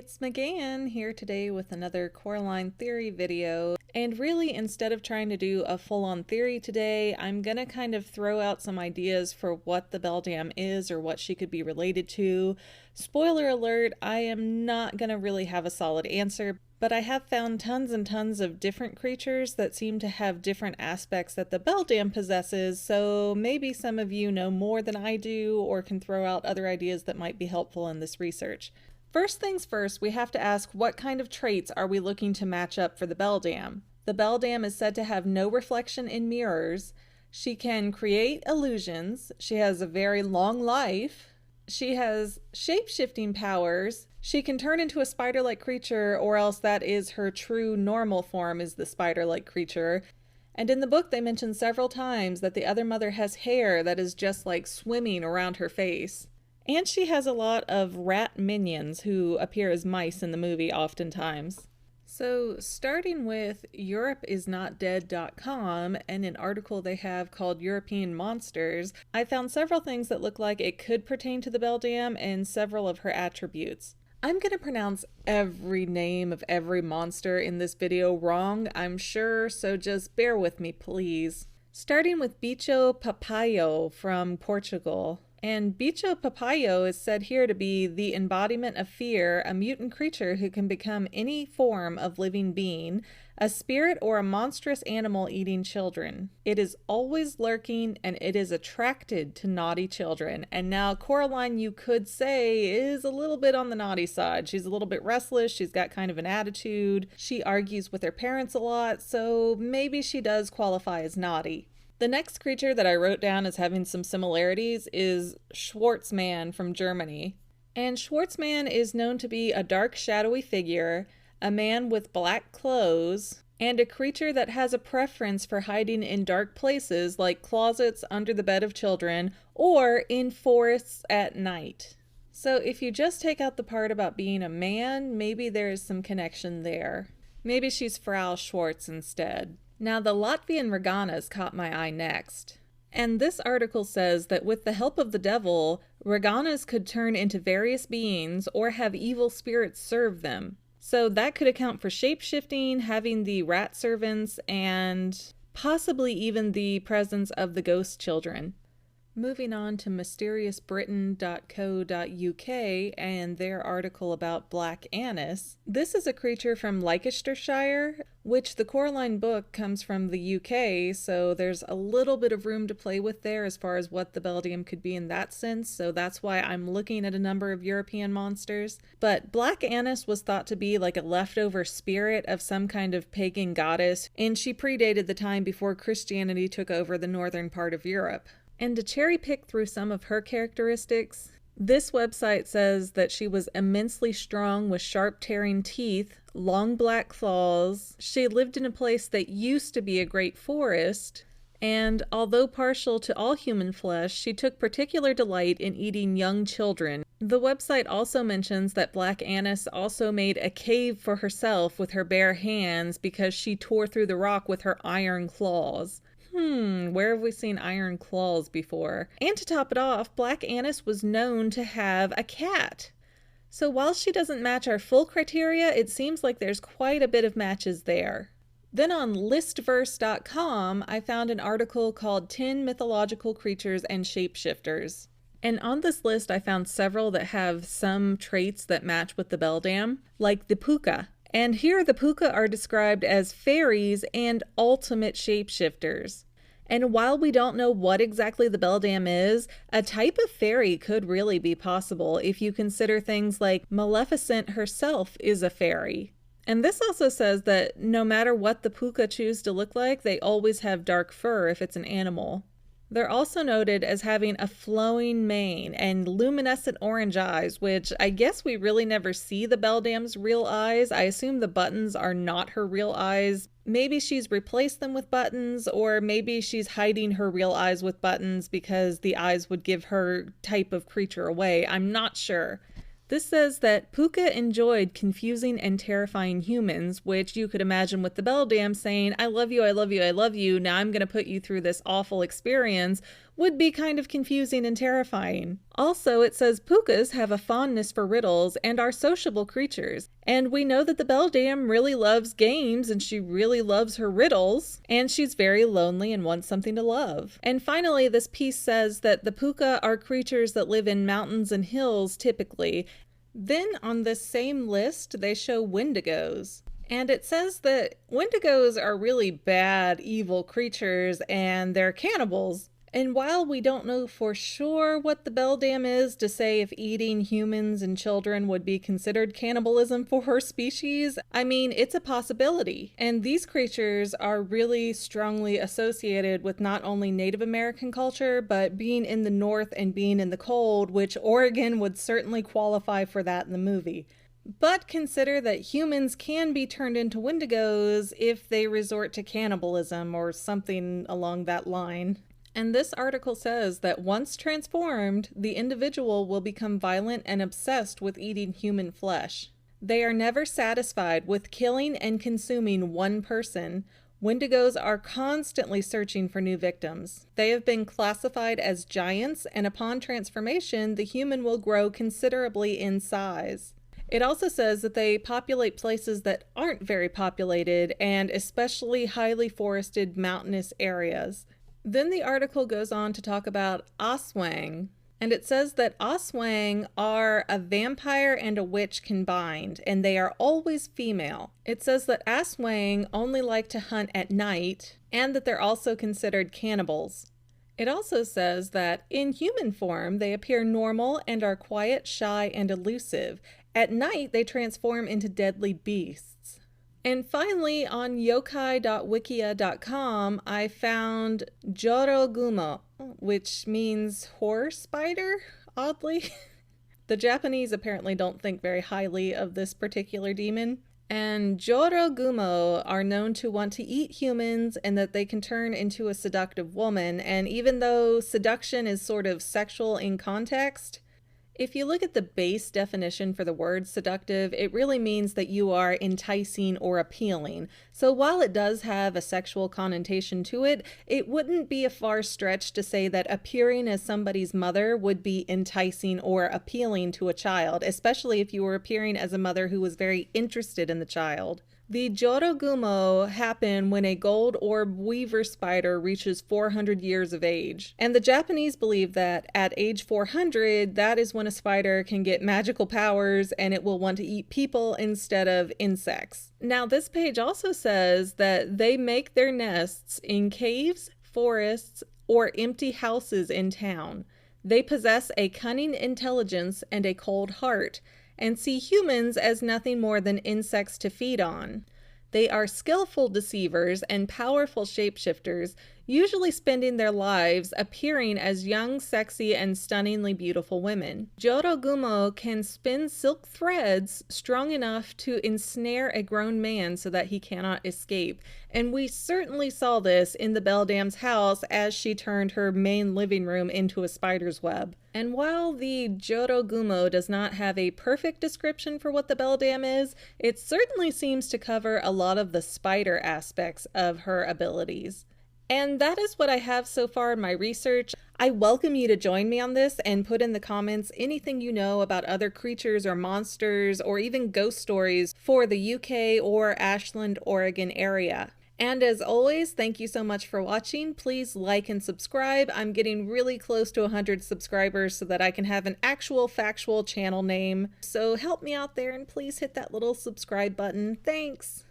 It's McGann here today with another Coraline theory video. And really, instead of trying to do a full-on theory today, I'm gonna kind of throw out some ideas for what the Beldam is or what she could be related to. Spoiler alert, I am not gonna really have a solid answer, but I have found tons and tons of different creatures that seem to have different aspects that the Beldam possesses, so maybe some of you know more than I do or can throw out other ideas that might be helpful in this research. First things first, we have to ask what kind of traits are we looking to match up for the Beldam? The Beldam is said to have no reflection in mirrors. She can create illusions. She has a very long life. She has shape-shifting powers. She can turn into a spider-like creature, or else that is her true normal form, is the spider-like creature. And in the book they mention several times that the other mother has hair that is just like swimming around her face. And she has a lot of rat minions who appear as mice in the movie oftentimes. So starting with EuropeIsNotDead.com and an article they have called European Monsters, I found several things that look like it could pertain to the Beldam and several of her attributes. I'm going to pronounce every name of every monster in this video wrong, I'm sure, so just bear with me, please. Starting with Bicho Papayo from Portugal. And Bicho Papayo is said here to be the embodiment of fear, a mutant creature who can become any form of living being, a spirit or a monstrous animal eating children. It is always lurking and it is attracted to naughty children. And now Coraline, you could say, is a little bit on the naughty side. She's a little bit restless, she's got kind of an attitude, she argues with her parents a lot, so maybe she does qualify as naughty. The next creature that I wrote down as having some similarities is Schwarzmann from Germany. And Schwarzmann is known to be a dark, shadowy figure, a man with black clothes, and a creature that has a preference for hiding in dark places like closets under the bed of children or in forests at night. So if you just take out the part about being a man, maybe there is some connection there. Maybe she's Frau Schwarz instead. Now the Latvian Raganas caught my eye next. And this article says that with the help of the devil, Raganas could turn into various beings or have evil spirits serve them. So that could account for shape-shifting, having the rat servants, and possibly even the presence of the ghost children. Moving on to mysteriousbritain.co.uk and their article about Black Annis. This is a creature from Leicestershire, which the Coraline book comes from the UK, so there's a little bit of room to play with there as far as what the Beldam could be in that sense, so that's why I'm looking at a number of European monsters. But Black Annis was thought to be like a leftover spirit of some kind of pagan goddess, and she predated the time before Christianity took over the northern part of Europe. And to cherry pick through some of her characteristics, this website says that she was immensely strong with sharp tearing teeth, long black claws, she lived in a place that used to be a great forest, and although partial to all human flesh, she took particular delight in eating young children. The website also mentions that Black Annis also made a cave for herself with her bare hands because she tore through the rock with her iron claws. Where have we seen iron claws before? And to top it off, Black Annis was known to have a cat. So while she doesn't match our full criteria, it seems like there's quite a bit of matches there. Then on listverse.com, I found an article called 10 Mythological Creatures and Shapeshifters. And on this list, I found several that have some traits that match with the Beldam, like the puka. And here the puka are described as fairies and ultimate shapeshifters. And while we don't know what exactly the Beldam is, a type of fairy could really be possible if you consider things like Maleficent herself is a fairy. And this also says that no matter what the puka choose to look like, they always have dark fur if it's an animal. They're also noted as having a flowing mane and luminescent orange eyes, which I guess we really never see the Beldam's real eyes. I assume the buttons are not her real eyes. Maybe she's replaced them with buttons, or maybe she's hiding her real eyes with buttons because the eyes would give her type of creature away. I'm not sure. This says that Puka enjoyed confusing and terrifying humans, which you could imagine with the Beldam saying, I love you, I love you, I love you, now I'm going to put you through this awful experience, would be kind of confusing and terrifying. Also, it says pukas have a fondness for riddles and are sociable creatures. And we know that the Beldam really loves games and she really loves her riddles. And she's very lonely and wants something to love. And finally, this piece says that the puka are creatures that live in mountains and hills typically. Then on this same list, they show Windigos. And it says that Windigos are really bad, evil creatures and they're cannibals. And while we don't know for sure what the Beldam is to say if eating humans and children would be considered cannibalism for her species, I mean, it's a possibility. And these creatures are really strongly associated with not only Native American culture, but being in the north and being in the cold, which Oregon would certainly qualify for that in the movie. But consider that humans can be turned into Windigos if they resort to cannibalism or something along that line. And this article says that once transformed, the individual will become violent and obsessed with eating human flesh. They are never satisfied with killing and consuming one person. Windigos are constantly searching for new victims. They have been classified as giants, and upon transformation, the human will grow considerably in size. It also says that they populate places that aren't very populated, and especially highly forested mountainous areas. Then the article goes on to talk about Aswang, and it says that Aswang are a vampire and a witch combined, and they are always female. It says that Aswang only like to hunt at night, and that they're also considered cannibals. It also says that in human form, they appear normal and are quiet, shy, and elusive. At night, they transform into deadly beasts. And finally, on yokai.wikia.com, I found Giotto Gumo, which means horror spider, oddly. The Japanese apparently don't think very highly of this particular demon. And Giotto Gumo are known to want to eat humans and that they can turn into a seductive woman. And even though seduction is sort of sexual in context, if you look at the base definition for the word seductive, it really means that you are enticing or appealing. So while it does have a sexual connotation to it, it wouldn't be a far stretch to say that appearing as somebody's mother would be enticing or appealing to a child, especially if you were appearing as a mother who was very interested in the child. The Giotto Gumo happen when a gold orb weaver spider reaches 400 years of age. And the Japanese believe that at age 400, that is when a spider can get magical powers and it will want to eat people instead of insects. Now, this page also says that they make their nests in caves, forests, or empty houses in town. They possess a cunning intelligence and a cold heart, and see humans as nothing more than insects to feed on. They are skillful deceivers and powerful shapeshifters, usually spending their lives appearing as young, sexy, and stunningly beautiful women. Giotto Gumo can spin silk threads strong enough to ensnare a grown man so that he cannot escape. And we certainly saw this in the Beldam's house as she turned her main living room into a spider's web. And while the Giotto Gumo does not have a perfect description for what the Beldam is, it certainly seems to cover a lot of the spider aspects of her abilities. And that is what I have so far in my research. I welcome you to join me on this and put in the comments anything you know about other creatures or monsters or even ghost stories for the UK or Ashland, Oregon area. And as always, thank you so much for watching. Please like and subscribe. I'm getting really close to 100 subscribers so that I can have an actual factual channel name. So help me out there and please hit that little subscribe button. Thanks.